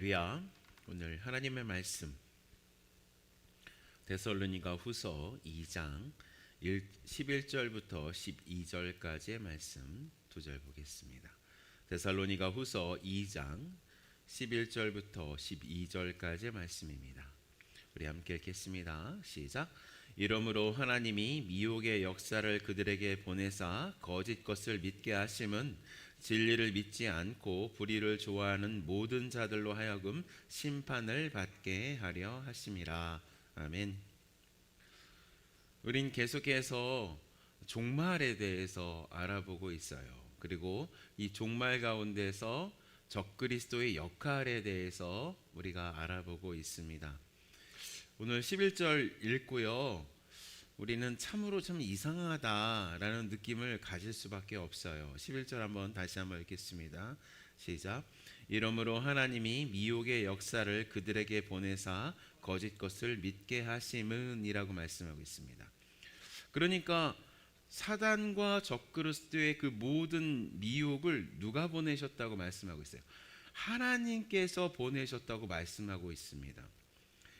할렐루야. 오늘 하나님의 말씀 데살로니가 후서 2장 11절부터 12절까지의 말씀 두 절 보겠습니다. 데살로니가 후서 2장 11절부터 12절까지의 말씀입니다. 우리 함께 읽겠습니다. 시작. 이러므로 하나님이 미혹의 역사를 그들에게 보내사 거짓 것을 믿게 하심은 진리를 믿지 않고 불의를 좋아하는 모든 자들로 하여금 심판을 받게 하려 하심이라. 아멘. 우린 계속해서 종말에 대해서 알아보고 있어요. 그리고 이 종말 가운데서 적그리스도의 역할에 대해서 우리가 알아보고 있습니다. 오늘 11절 읽고요, 우리는 참으로 참 이상하다라는 느낌을 가질 수밖에 없어요. 11절 한번 다시 한번 읽겠습니다. 시작. 이러므로 하나님이 미혹의 역사를 그들에게 보내사 거짓 것을 믿게 하심은 이라고 말씀하고 있습니다. 그러니까 사단과 적그리스도의 그 모든 미혹을 누가 보내셨다고 말씀하고 있어요? 하나님께서 보내셨다고 말씀하고 있습니다.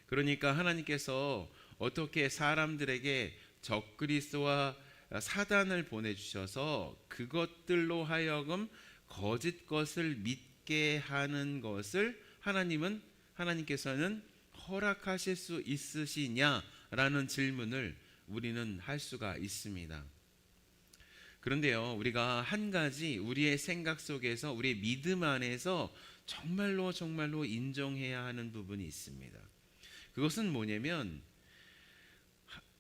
그러니까 하나님께서 어떻게 사람들에게 적그리스도와 사단을 보내주셔서 그것들로 하여금 거짓 것을 믿게 하는 것을 하나님께서는 허락하실 수 있으시냐라는 질문을 우리는 할 수가 있습니다. 그런데요, 우리가 한 가지 우리의 생각 속에서, 우리의 믿음 안에서 정말로 인정해야 하는 부분이 있습니다. 그것은 뭐냐면,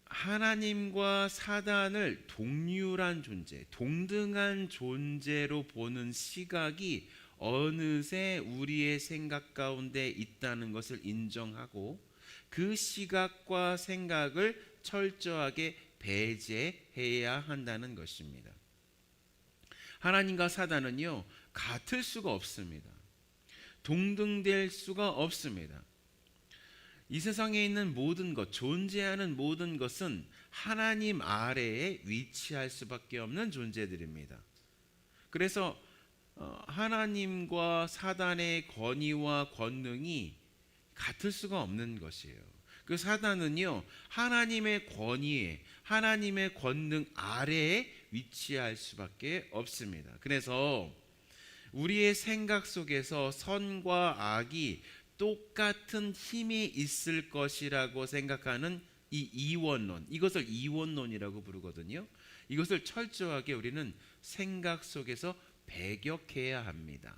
하나님과 사단을 동률한 존재, 동등한 존재로 보는 시각이 어느새 우리의 생각 가운데 있다는 것을 인정하고, 그 시각과 생각을 철저하게 배제해야 한다는 것입니다. 하나님과 사단은요, 같을 수가 없습니다. 동등될 수가 없습니다. 이 세상에 있는 모든 것, 존재하는 모든 것은 하나님 아래에 위치할 수밖에 없는 존재들입니다. 그래서 하나님과 사단의 권위와 권능이 같을 수가 없는 것이에요. 그 사단은요, 하나님의 권위에, 하나님의 권능 아래에 위치할 수밖에 없습니다. 그래서 우리의 생각 속에서 선과 악이 똑같은 힘이 있을 것이라고 생각하는 이 이원론, 이것을 이원론이라고 부르거든요. 이것을 철저하게 우리는 생각 속에서 배격해야 합니다.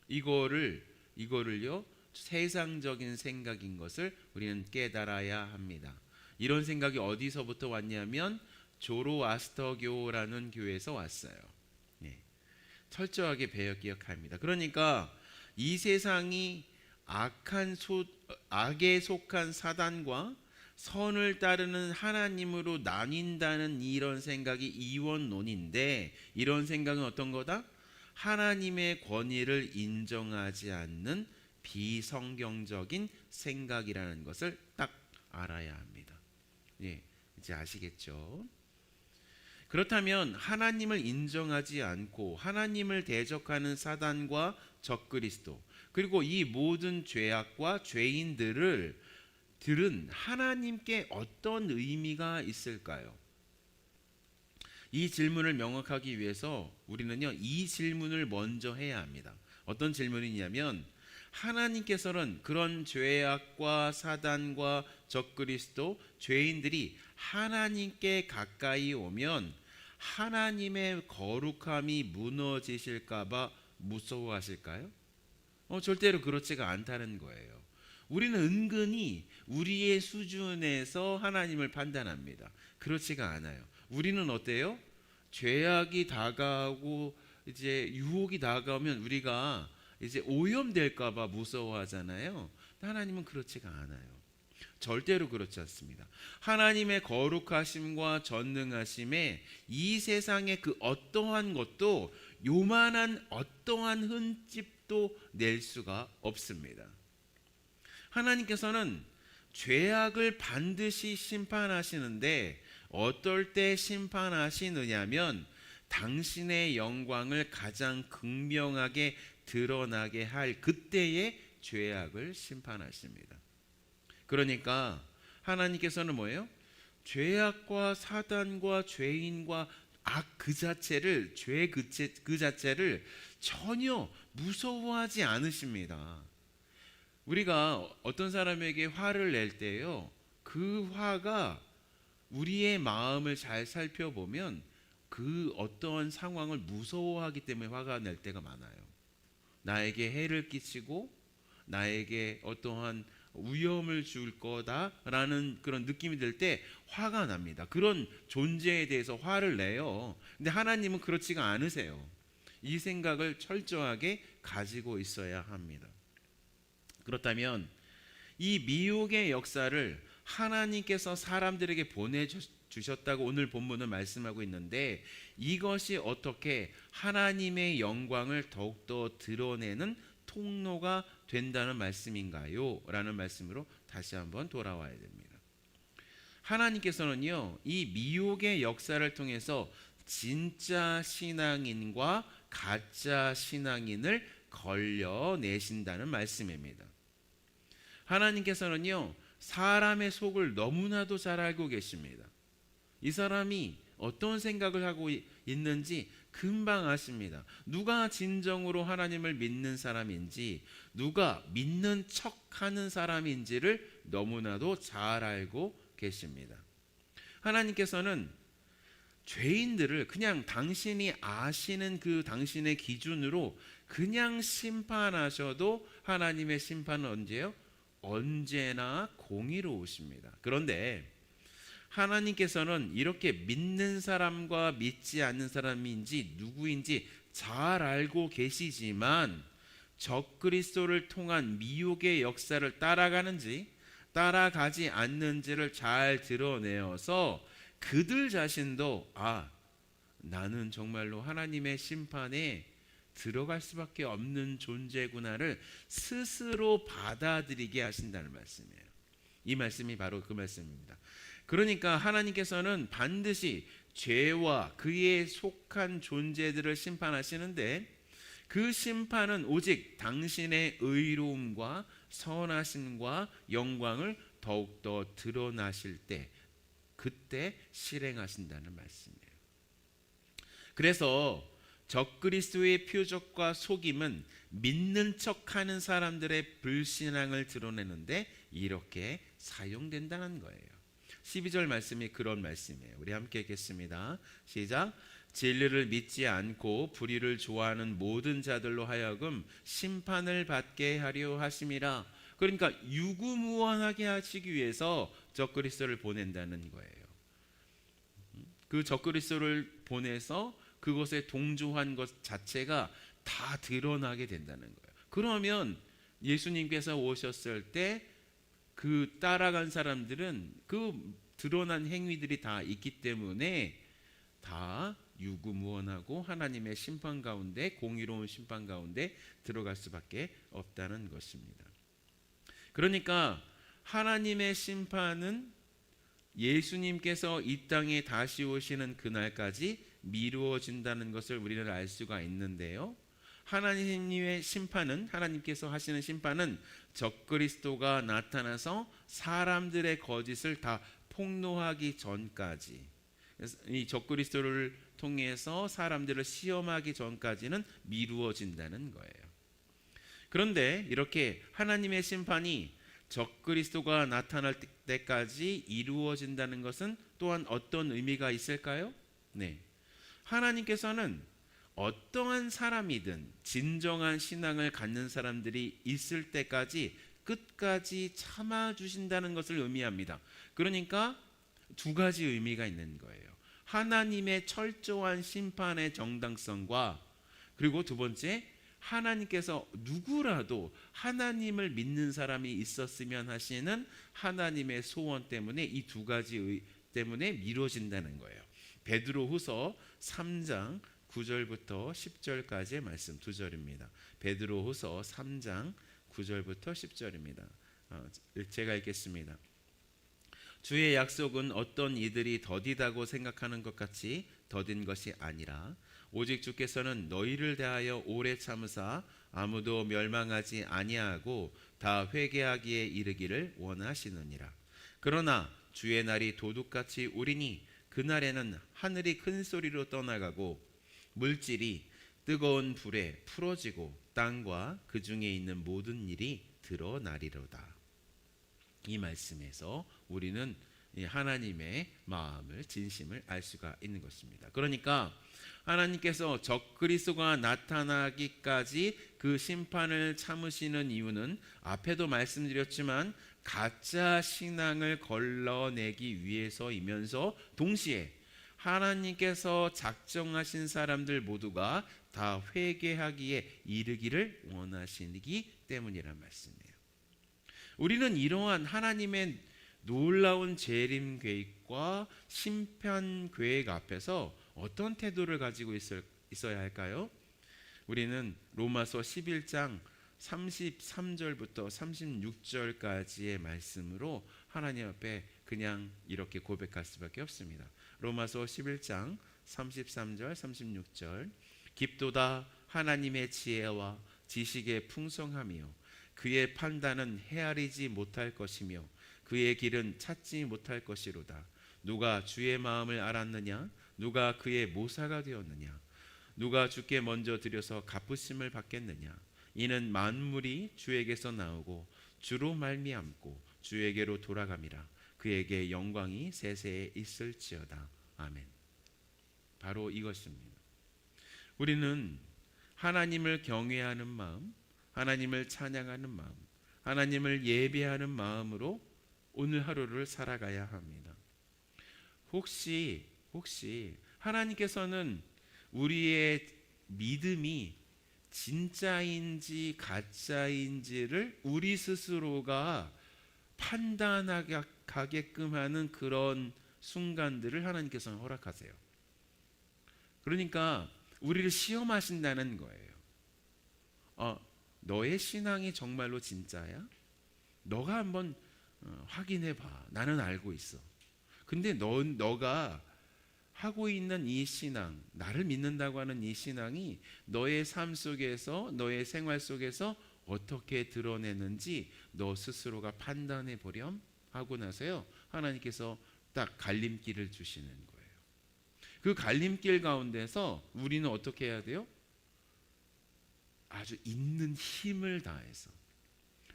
이거를요, 세상적인 생각인 것을 우리는 깨달아야 합니다. 이런 생각이 어디서부터 왔냐면 조로아스터교라는 교회에서 왔어요. 철저하게 기억합니다. 그러니까 이 세상이 악에 속한 사단과 선을 따르는 하나님으로 나뉜다는 이런 생각이 이원론인데, 이런 생각은 어떤 거다? 하나님의 권위를 인정하지 않는 비성경적인 생각이라는 것을 딱 알아야 합니다. 이제 아시겠죠? 그렇다면 하나님을 인정하지 않고 하나님을 대적하는 사단과 적그리스도, 그리고 이 모든 죄악과 죄인들은 하나님께 어떤 의미가 있을까요? 이 질문을 명확하기 위해서 우리는요, 이 질문을 먼저 해야 합니다. 어떤 질문이냐면, 하나님께서는 그런 죄악과 사단과 적그리스도, 죄인들이 하나님께 가까이 오면 하나님의 거룩함이 무너지실까봐 무서워하실까요? 절대로 그렇지가 않다는 거예요. 우리는 은근히 우리의 수준에서 하나님을 판단합니다. 그렇지가 않아요. 우리는 어때요? 죄악이 다가오고 이제 유혹이 다가오면 우리가 이제 오염될까봐 무서워하잖아요. 하나님은 그렇지가 않아요. 절대로 그렇지 않습니다. 하나님의 거룩하심과 전능하심에 이 세상의 그 어떠한 것도 요만한 어떠한 흠집도 낼 수가 없습니다. 하나님께서는 죄악을 반드시 심판하시는데, 어떨 때 심판하시느냐면 당신의 영광을 가장 극명하게 드러나게 할 그때에 죄악을 심판하십니다. 그러니까 하나님께서는 뭐예요? 죄악과 사단과 죄인과 악 그 자체를, 죄 그 자체를 전혀 무서워하지 않으십니다. 우리가 어떤 사람에게 화를 낼 때요, 그 화가 우리의 마음을 잘 살펴보면 그 어떠한 상황을 무서워하기 때문에 화가 날 때가 많아요. 나에게 해를 끼치고 나에게 어떠한 위험을 줄 거다라는 그런 느낌이 들 때 화가 납니다. 그런 존재에 대해서 화를 내요. 근데 하나님은 그렇지가 않으세요. 이 생각을 철저하게 가지고 있어야 합니다. 그렇다면 이 미혹의 역사를 하나님께서 사람들에게 보내주셨다고 오늘 본문은 말씀하고 있는데, 이것이 어떻게 하나님의 영광을 더욱더 드러내는 통로가 된다는 말씀인가요? 라는 말씀으로 다시 한번 돌아와야 됩니다. 하나님께서는요, 이 미혹의 역사를 통해서 진짜 신앙인과 가짜 신앙인을 걸려내신다는 말씀입니다. 하나님께서는요, 사람의 속을 너무나도 잘 알고 계십니다. 이 사람이 어떤 생각을 하고 있는지 금방 아십니다. 누가 진정으로 하나님을 믿는 사람인지, 누가 믿는 척하는 사람인지를 너무나도 잘 알고 계십니다. 하나님께서는 죄인들을 그냥 당신이 아시는 그 당신의 기준으로 그냥 심판하셔도 하나님의 심판은 언제요? 언제나 공의로우십니다. 그런데 하나님께서는 이렇게 믿는 사람과 믿지 않는 사람인지 누구인지 잘 알고 계시지만 적그리스도를 통한 미혹의 역사를 따라가는지 따라가지 않는지를 잘 드러내어서 그들 자신도 나는 정말로 하나님의 심판에 들어갈 수밖에 없는 존재구나를 스스로 받아들이게 하신다는 말씀이에요. 이 말씀이 바로 그 말씀입니다. 그러니까 하나님께서는 반드시 죄와 그에 속한 존재들을 심판하시는데, 그 심판은 오직 당신의 의로움과 선하심과 영광을 더욱더 드러나실 때, 그때 실행하신다는 말씀이에요. 그래서 적그리스도의 표적과 속임은 믿는 척하는 사람들의 불신앙을 드러내는데 이렇게 사용된다는 거예요. 12절 말씀이 그런 말씀이에요. 우리 함께 읽겠습니다. 시작. 진리를 믿지 않고 불의를 좋아하는 모든 자들로 하여금 심판을 받게 하려 하심이라. 그러니까 유구무원하게 하시기 위해서 적그리스도를 보낸다는 거예요. 그 적그리스도를 보내서 그것에 동조한 것 자체가 다 드러나게 된다는 거예요. 그러면 예수님께서 오셨을 때 그 따라간 사람들은 그 드러난 행위들이 다 있기 때문에 다 유구무원하고 하나님의 심판 가운데, 공의로운 심판 가운데 들어갈 수밖에 없다는 것입니다. 그러니까 하나님의 심판은 예수님께서 이 땅에 다시 오시는 그날까지 미루어진다는 것을 우리는 알 수가 있는데요, 하나님의 심판은, 하나님께서 하시는 심판은 적그리스도가 나타나서 사람들의 거짓을 다 폭로하기 전까지, 이 적그리스도를 통해서 사람들을 시험하기 전까지는 미루어진다는 거예요. 그런데 이렇게 하나님의 심판이 적그리스도가 나타날 때까지 이루어진다는 것은 또한 어떤 의미가 있을까요? 네, 하나님께서는 어떠한 사람이든 진정한 신앙을 갖는 사람들이 있을 때까지 끝까지 참아주신다는 것을 의미합니다. 그러니까 두 가지 의미가 있는 거예요. 하나님의 철저한 심판의 정당성과, 그리고 두 번째, 하나님께서 누구라도 하나님을 믿는 사람이 있었으면 하시는 하나님의 소원 때문에, 이 두 가지 때문에 미뤄진다는 거예요. 베드로후서 3장 9절부터 10절까지의 말씀, 두 절입니다. 베드로후서 3장 9절부터 10절입니다. 제가 읽겠습니다. 주의 약속은 어떤 이들이 더디다고 생각하는 것 같이 더딘 것이 아니라 오직 주께서는 너희를 대하여 오래 참으사 아무도 멸망하지 아니하고 다 회개하기에 이르기를 원하시느니라. 그러나 주의 날이 도둑같이 오리니 그날에는 하늘이 큰 소리로 떠나가고 물질이 뜨거운 불에 풀어지고 땅과 그 중에 있는 모든 일이 드러나리로다. 이 말씀에서 우리는 하나님의 마음을, 진심을 알 수가 있는 것입니다. 그러니까 하나님께서 적그리스도가 나타나기까지 그 심판을 참으시는 이유는 앞에도 말씀드렸지만 가짜 신앙을 걸러내기 위해서이면서 동시에 하나님께서 작정하신 사람들 모두가 다 회개하기에 이르기를 원하시기 때문이란 말씀이에요. 우리는 이러한 하나님의 놀라운 재림 계획과 심판 계획 앞에서 어떤 태도를 가지고 있어야 할까요? 우리는 로마서 11장 33절부터 36절까지의 말씀으로 하나님 앞에 그냥 이렇게 고백할 수밖에 없습니다. 로마서 11장 33절 36절 깊도다 하나님의 지혜와 지식의 풍성함이요 그의 판단은 헤아리지 못할 것이며 그의 길은 찾지 못할 것이로다. 누가 주의 마음을 알았느냐? 누가 그의 모사가 되었느냐? 누가 주께 먼저 드려서 갚으심을 받겠느냐? 이는 만물이 주에게서 나오고 주로 말미암고 주에게로 돌아감이라. 그에게 영광이 세세에 있을지어다. 아멘. 바로 이것입니다. 우리는 하나님을 경외하는 마음, 하나님을 찬양하는 마음, 하나님을 예배하는 마음으로 오늘 하루를 살아가야 합니다. 혹시 하나님께서는 우리의 믿음이 진짜인지 가짜인지를 우리 스스로가 판단하게끔 하는 그런 순간들을 하나님께서는 허락하세요. 그러니까 우리를 시험하신다는 거예요. 너의 신앙이 정말로 진짜야? 너가 한번 확인해 봐. 나는 알고 있어. 근데 너가 하고 있는 이 신앙, 나를 믿는다고 하는 이 신앙이 너의 삶 속에서, 너의 생활 속에서 어떻게 드러내는지 너 스스로가 판단해 보렴 하고 나서요, 하나님께서 딱 갈림길을 주시는 거예요. 그 갈림길 가운데서 우리는 어떻게 해야 돼요? 아주 있는 힘을 다해서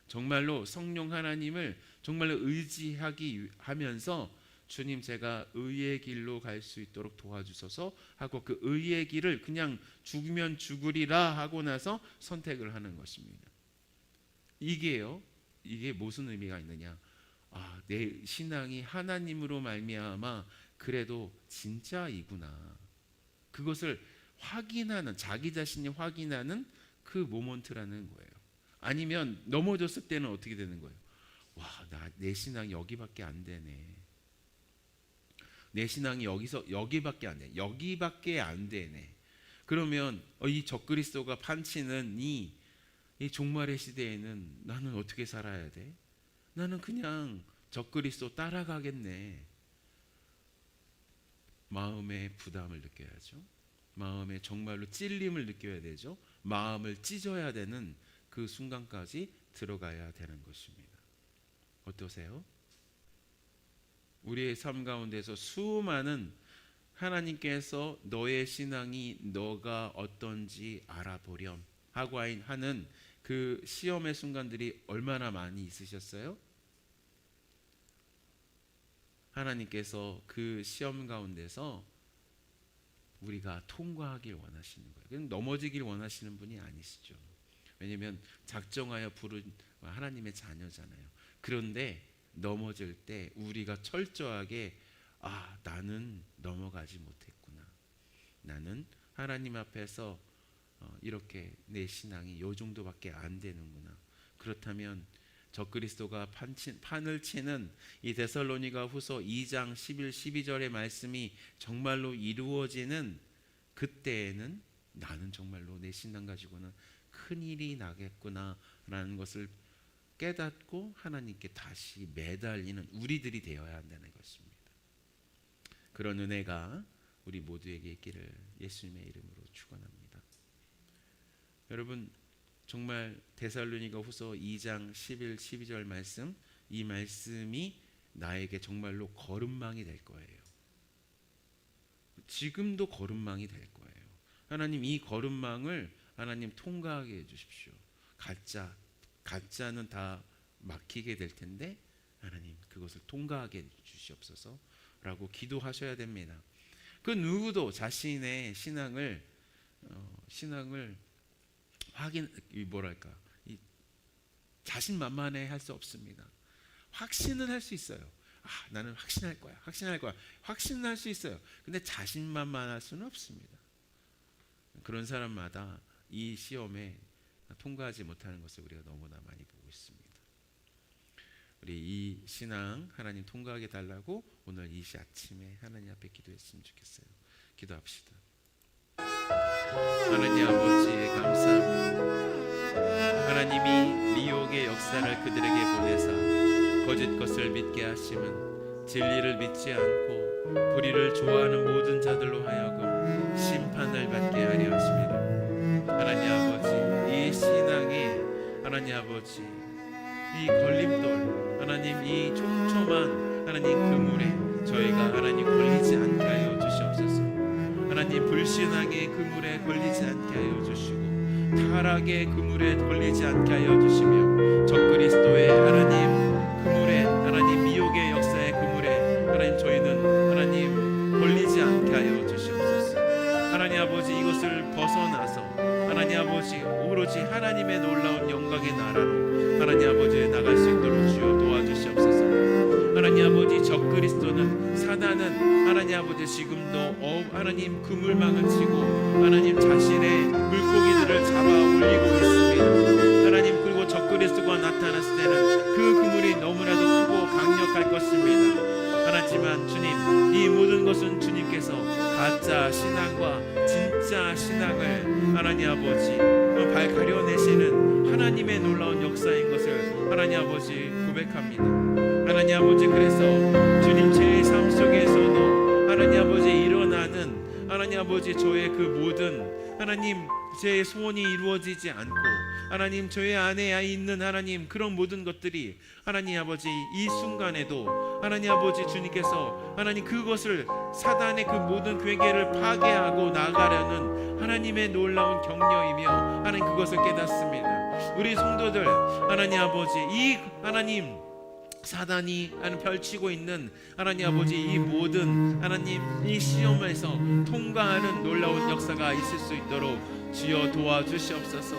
정말로 성령 하나님을 정말로 의지하기 하면서 주님 제가 의의 길로 갈 수 있도록 도와주소서 하고 그 의의 길을 그냥 죽으면 죽으리라 하고 나서 선택을 하는 것입니다. 이게 무슨 의미가 있느냐? 내 신앙이 하나님으로 말미암아 그래도 진짜이구나. 그것을 확인하는, 자기 자신이 확인하는 그 모먼트라는 거예요. 아니면 넘어졌을 때는 어떻게 되는 거예요? 내 신앙이 여기밖에 안 되네. 내 신앙이 여기밖에 안 돼. 여기밖에 안 되네. 그러면 이 적그리스도가 판치는 이 종말의 시대에는 나는 어떻게 살아야 돼? 나는 그냥 적그리스도 따라가겠네. 마음의 부담을 느껴야죠. 마음에 정말로 찔림을 느껴야 되죠. 마음을 찢어야 되는 그 순간까지 들어가야 되는 것입니다. 어떠세요? 우리의 삶 가운데서 수많은 하나님께서 너의 신앙이 너가 어떤지 알아보렴 하고 하는 그 시험의 순간들이 얼마나 많이 있으셨어요? 하나님께서 그 시험 가운데서 우리가 통과하길 원하시는 거예요. 넘어지길 원하시는 분이 아니시죠. 왜냐하면 작정하여 부른 하나님의 자녀잖아요. 그런데 넘어질 때 우리가 철저하게 나는 넘어가지 못했구나. 나는 하나님 앞에서 이렇게 내 신앙이 요 정도밖에 안 되는구나. 그렇다면 적그리스도가 판을 치는 이 데살로니가 후서 2장 11, 12절의 말씀이 정말로 이루어지는 그때에는 나는 정말로 내 신앙 가지고는 큰일이 나겠구나 라는 것을 깨닫고 하나님께 다시 매달리는 우리들이 되어야 한다는 것입니다. 그런 은혜가 우리 모두에게 있기를 예수님의 이름으로 축원합니다. 여러분, 정말 데살로니가 후서 2장 11, 12절 말씀, 이 말씀이 나에게 정말로 걸음망이 될 거예요. 지금도 걸음망이 될 거예요. 하나님, 이 걸음망을 하나님 통과하게 해주십시오. 가짜는 다 막히게 될 텐데 하나님 그것을 통과하게 해주시옵소서 라고 기도하셔야 됩니다. 그 누구도 자신의 신앙을 자신만만해 할 수 없습니다. 확신은 할 수 있어요. 나는 확신할 거야. 확신은 할 수 있어요. 근데 자신만만할 수는 없습니다. 그런 사람마다 이 시험에 통과하지 못하는 것을 우리가 너무나 많이 보고 있습니다. 우리 이 신앙 하나님 통과하게 달라고 오늘 이 아침에 하나님 앞에 기도했으면 좋겠어요. 기도합시다. 하나님 아버지 감사합니다. 하나님이 미혹의 역사를 그들에게 보내사 거짓 것을 믿게 하심은 진리를 믿지 않고 불의를 좋아하는 모든 자들로 하여금 심판을 받게 하려 하심이라. 하나님 아버지, 이 신앙에 하나님 아버지 이 걸림돌, 하나님 이 촘촘한 하나님 그물에 저희가 하나님 걸리지 않게 하여 주시옵소서. 하나님 불신앙의 그물에 걸리지 않게 하여 주시고 타락의 그물에 걸리지 않게 하여 주시며 적그리스도의 하나님 그물에, 하나님 미혹의 역사의 그물에 하나님 저희는 하나님 걸리지 않게 하여 주시옵소서. 하나님 아버지 이것을 벗어나서 하나님 아버지 오로지 하나님의 놀라운 영광의 나라로 하나님 아버지 나갈 수 있도록 주여 도와주시옵소서. 하나님 아버지 적그리스도는 사단은 하나님 아버지 지금도 하나님 그물망을 치고 하나님 자신의 물고기들을 잡아 올리고 있습니다. 하나님 그리고 적그리스도가 나타났을 때는 그 그물이 너무나도 크고 강력할 것입니다. 하지만 주님, 이 모든 것은 주님께서 가짜 신앙과 진짜 신앙을 하나님 아버지 가려내시는 하나님의 놀라운 역사인 것을 하나님 아버지 고백합니다. 하나님 아버지 그래서 주님 제 삶 속에서도 하나님 아버지 일어나는 하나님 아버지 저의 그 모든 하나님 제 소원이 이루어지지 않고 하나님 저의 안에 있는 하나님 그런 모든 것들이 하나님 아버지 이 순간에도 하나님 아버지 주님께서 하나님 그것을 사단의 그 모든 괴계를 파괴하고 나가려는 하나님의 놀라운 격려이며 하나님 그것을 깨닫습니다. 우리 성도들 하나님 아버지 이 하나님 사단이 펼치고 있는 하나님 아버지 이 모든 하나님 이 시험에서 통과하는 놀라운 역사가 있을 수 있도록 주여 도와주시옵소서.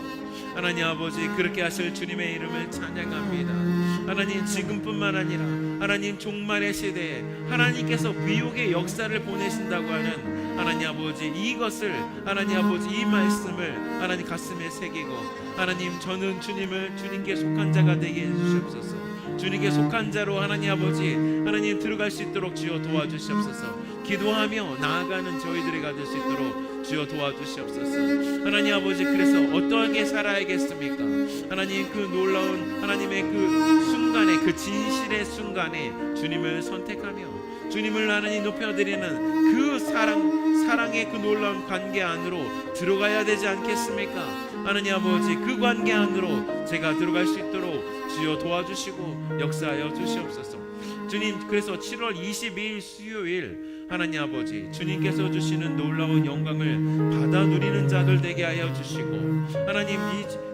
하나님 아버지 그렇게 하실 주님의 이름을 찬양합니다. 하나님 지금뿐만 아니라 하나님 종말의 시대에 하나님께서 미혹의 역사를 보내신다고 하는 하나님 아버지 이것을 하나님 아버지 이 말씀을 하나님 가슴에 새기고 하나님 저는 주님께 속한 자가 되게 해주시옵소서. 주님께 속한 자로 하나님 아버지 하나님 들어갈 수 있도록 주여 도와주시옵소서. 기도하며 나아가는 저희들이 될 수 있도록 주여 도와주시옵소서. 하나님 아버지 그래서 어떠하게 살아야겠습니까? 하나님 그 놀라운 하나님의 그 순간에 그 진실의 순간에 주님을 선택하며 주님을 하나님 높여드리는 그 사랑의 그 놀라운 관계 안으로 들어가야 되지 않겠습니까? 하나님 아버지 그 관계 안으로 제가 들어갈 수 있도록 주여 도와주시고 역사하여 주시옵소서. 주님 그래서 7월 22일 수요일 하나님 아버지 주님께서 주시는 놀라운 영광을 받아 누리는 자들 되게 하여 주시고 하나님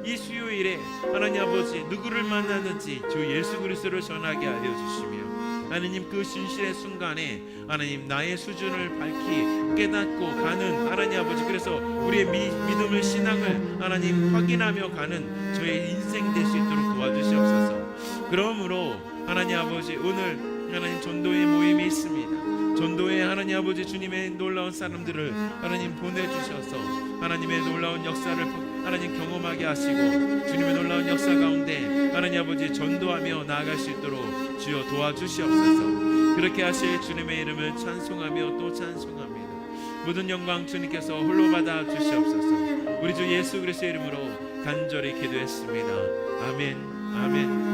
이 수요일에 하나님 아버지 누구를 만나든지 주 예수 그리스도를 전하게 하여 주시며 하나님 그 진실의 순간에 하나님 나의 수준을 밝히 깨닫고 가는 하나님 아버지 그래서 우리의 믿음을 신앙을 하나님 확인하며 가는 저의 인생 될 수 있도록 도와주시옵소서. 그러므로 하나님 아버지 오늘 하나님 전도의 모임이 있습니다. 전도에 하나님 아버지 주님의 놀라운 사람들을 하나님 보내주셔서 하나님의 놀라운 역사를 하나님 경험하게 하시고 주님의 놀라운 역사 가운데 하나님 아버지 전도하며 나아갈 수 있도록 주여 도와주시옵소서. 그렇게 하실 주님의 이름을 찬송하며 또 찬송합니다. 모든 영광 주님께서 홀로 받아 주시옵소서. 우리 주 예수 그리스도의 이름으로 간절히 기도했습니다. 아멘. 아멘.